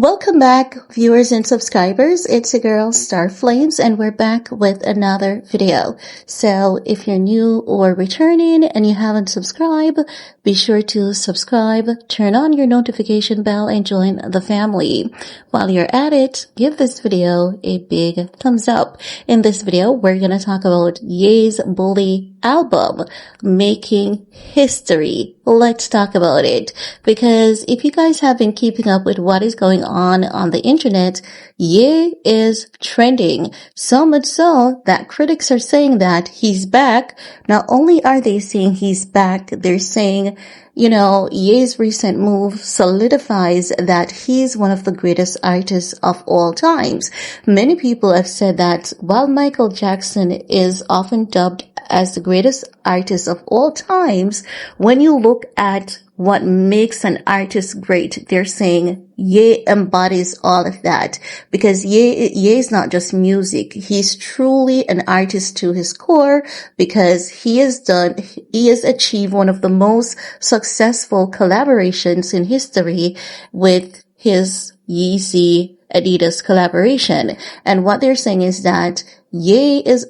Welcome back, viewers and subscribers. It's your girl, Star Flames, and we're back with another video. So if you're new or returning and you haven't subscribed, be sure to subscribe, turn on your notification bell, and join the family. While you're at it, give this video a big thumbs up. In this video, we're going to talk about Ye's Bully album, Making History. Let's talk about it. Because if you guys have been keeping up with what is going on the internet, Ye is trending. So much so that critics are saying that he's back. Not only are they saying he's back, they're saying, Ye's recent move solidifies that he's one of the greatest artists of all times. Many people have said that while Michael Jackson is often dubbed as the greatest artist of all times, when you look at what makes an artist great, they're saying Ye embodies all of that, because Ye is not just music. He's truly an artist to his core, because he has achieved one of the most successful collaborations in history with his Yeezy Adidas collaboration. And what they're saying is that Ye is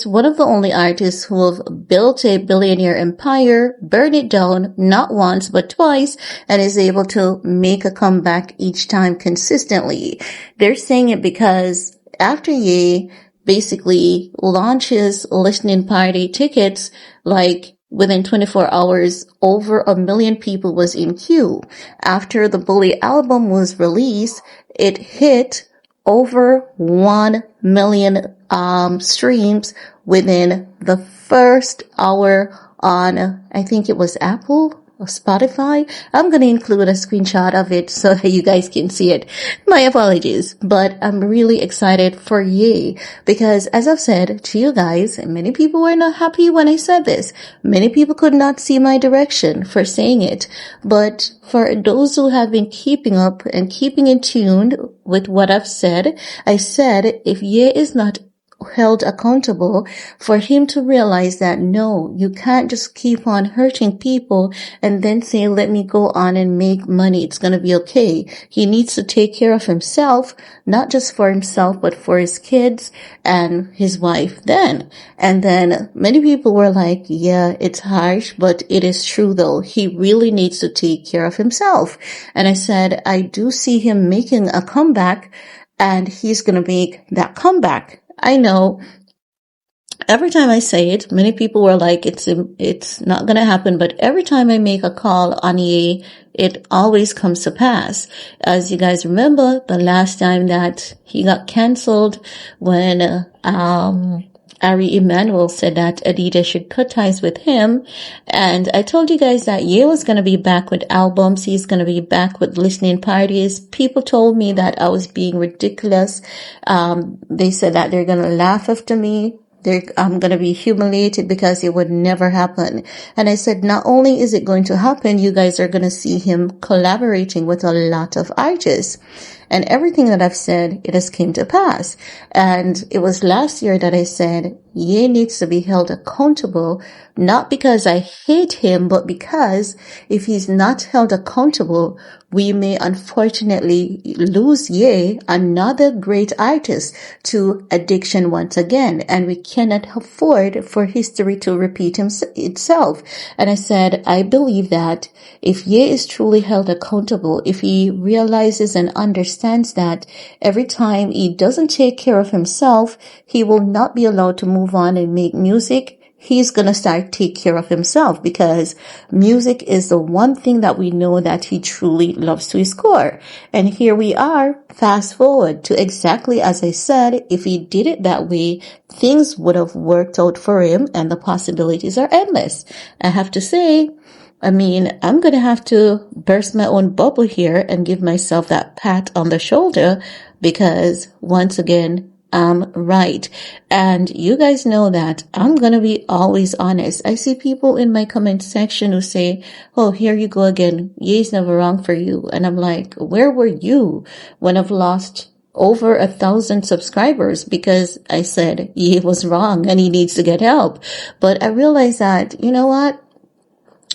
one of the only artists who have built a billionaire empire, burned it down not once but twice, and is able to make a comeback each time consistently. They're saying it because after Ye basically launches listening party tickets, like within 24 hours, over 1 million people was in queue. After the Bully album was released, it hit over 1 million streams within the first hour on, I think it was Apple or Spotify. I'm going to include a screenshot of it so that you guys can see it. My apologies, but I'm really excited for Ye because, as I've said to you guys, and many people were not happy when I said this. Many people could not see my direction for saying it, but for those who have been keeping up and keeping in tune with what I've said, I said if Ye is not held accountable, for him to realize that no, you can't just keep on hurting people and then say, let me go on and make money, it's going to be okay. He needs to take care of himself, not just for himself, but for his kids and his wife then. And then many people were like, yeah, it's harsh, but it is true though. He really needs to take care of himself. And I said, I do see him making a comeback, and he's going to make that comeback. I know every time I say it, many people were like, it's not going to happen. But every time I make a call on Ye, it always comes to pass. As you guys remember, the last time that he got canceled when, Ari Emanuel said that Adidas should cut ties with him. And I told you guys that Ye was going to be back with albums. He's going to be back with listening parties. People told me that I was being ridiculous. They said that they're going to laugh after me. I'm going to be humiliated because it would never happen. And I said, not only is it going to happen, you guys are going to see him collaborating with a lot of artists. And everything that I've said, it has came to pass. And it was last year that I said, Ye needs to be held accountable, not because I hate him, but because if he's not held accountable, we may unfortunately lose Ye, another great artist, to addiction once again. And we cannot afford for history to repeat itself. And I said, I believe that if Ye is truly held accountable, if he realizes and understands that every time he doesn't take care of himself, he will not be allowed to move on and make music. He's going to start take care of himself, because music is the one thing that we know that he truly loves to his core. And here we are, fast forward to exactly as I said, if he did it that way, things would have worked out for him and the possibilities are endless. I have to say, I'm going to have to burst my own bubble here and give myself that pat on the shoulder, because once again, I'm right. And you guys know that I'm going to be always honest. I see people in my comment section who say, oh, here you go again. Ye's never wrong for you. And I'm like, where were you when I've lost over 1,000 subscribers because I said Ye was wrong and he needs to get help? But I realized that, you know what?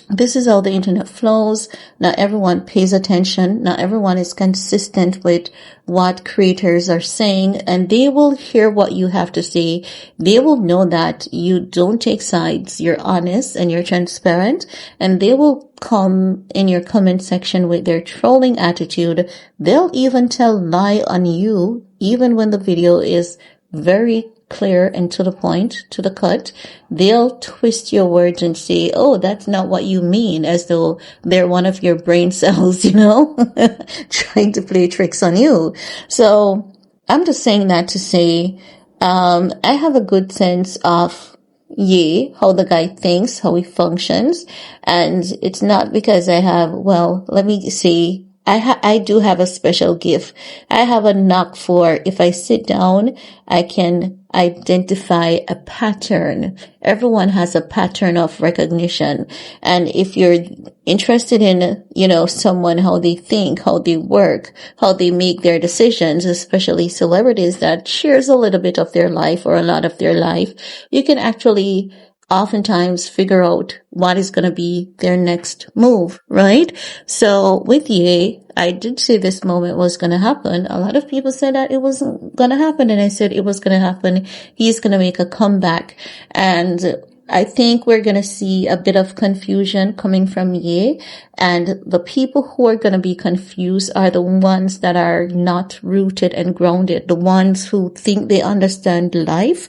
This is how the internet flows. Not everyone pays attention. Not everyone is consistent with what creators are saying, and they will hear what you have to say. They will know that you don't take sides. You're honest and you're transparent, and they will come in your comment section with their trolling attitude. They'll even tell lie on you, even when the video is very clear and to the point, to the cut. They'll twist your words and say, oh, that's not what you mean, as though they're one of your brain cells, trying to play tricks on you. So I'm just saying that to say, I have a good sense of how the guy thinks, how he functions. And it's not because let me say, I do have a special gift. I have a knack for, if I sit down, I can identify a pattern. Everyone has a pattern of recognition. And if you're interested in, someone, how they think, how they work, how they make their decisions, especially celebrities that shares a little bit of their life or a lot of their life, you can actually oftentimes figure out what is going to be their next move, right? So with Ye, I did say this moment was going to happen. A lot of people said that it wasn't going to happen, and I said it was going to happen. He's going to make a comeback, and I think we're going to see a bit of confusion coming from Ye, and the people who are going to be confused are the ones that are not rooted and grounded, the ones who think they understand life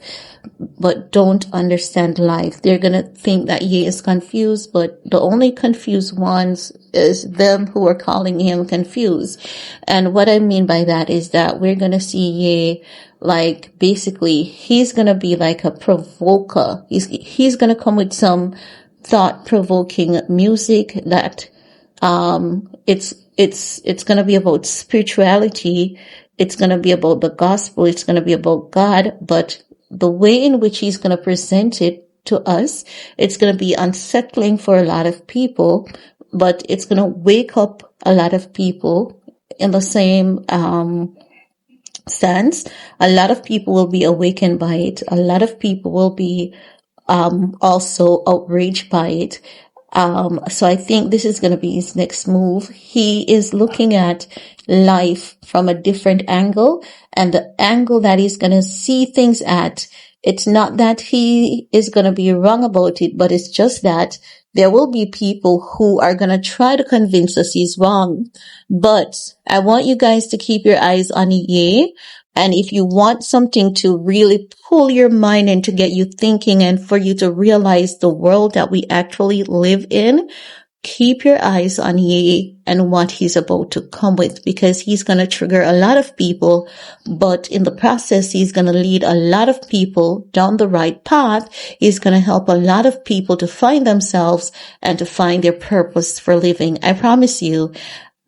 but don't understand life. They're going to think that Ye is confused, but the only confused ones is them who are calling him confused. And what I mean by that is that we're going to see Ye, like, basically, he's going to be like a provoker. He's going to come with some thought-provoking music that, it's going to be about spirituality. It's going to be about the gospel. It's going to be about God, but the way in which he's going to present it to us, it's going to be unsettling for a lot of people, but it's going to wake up a lot of people in the same sense. A lot of people will be awakened by it. A lot of people will be also outraged by it. So I think this is going to be his next move. He is looking at life from a different angle, and the angle that he's going to see things at, it's not that he is going to be wrong about it, but it's just that there will be people who are going to try to convince us he's wrong. But I want you guys to keep your eyes on Ye. And if you want something to really pull your mind and to get you thinking and for you to realize the world that we actually live in, keep your eyes on Ye and what he's about to come with, because he's going to trigger a lot of people, but in the process, he's going to lead a lot of people down the right path. He's going to help a lot of people to find themselves and to find their purpose for living. I promise you,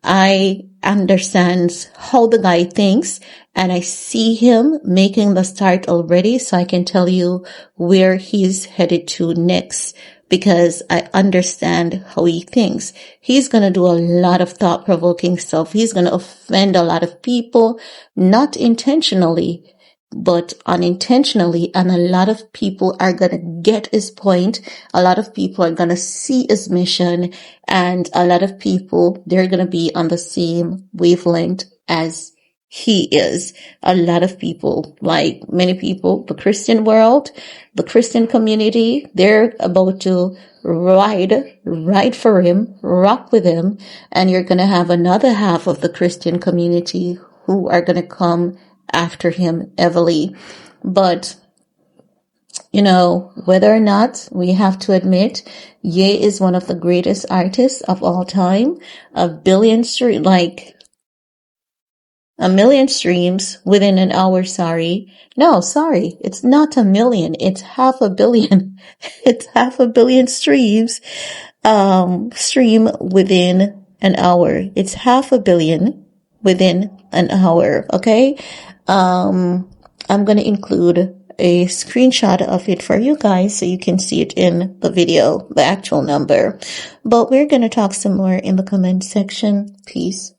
I understand how the guy thinks, and I see him making the start already, so I can tell you where he's headed to next, because I understand how he thinks. He's going to do a lot of thought-provoking stuff. He's going to offend a lot of people, not intentionally, but unintentionally, and a lot of people are going to get his point. A lot of people are going to see his mission, and a lot of people, they're going to be on the same wavelength as he is. A lot of people, like many people, the Christian world, the Christian community, they're about to ride for him, rock with him, and you're going to have another half of the Christian community who are going to come after him heavily. But, whether or not, we have to admit, Ye is one of the greatest artists of all time. A million streams within an hour. It's not a million. It's 500 million. It's 500 million streams, stream within an hour. It's 500 million within an hour. Okay. I'm going to include a screenshot of it for you guys so you can see it in the video, the actual number. But we're going to talk some more in the comment section. Peace.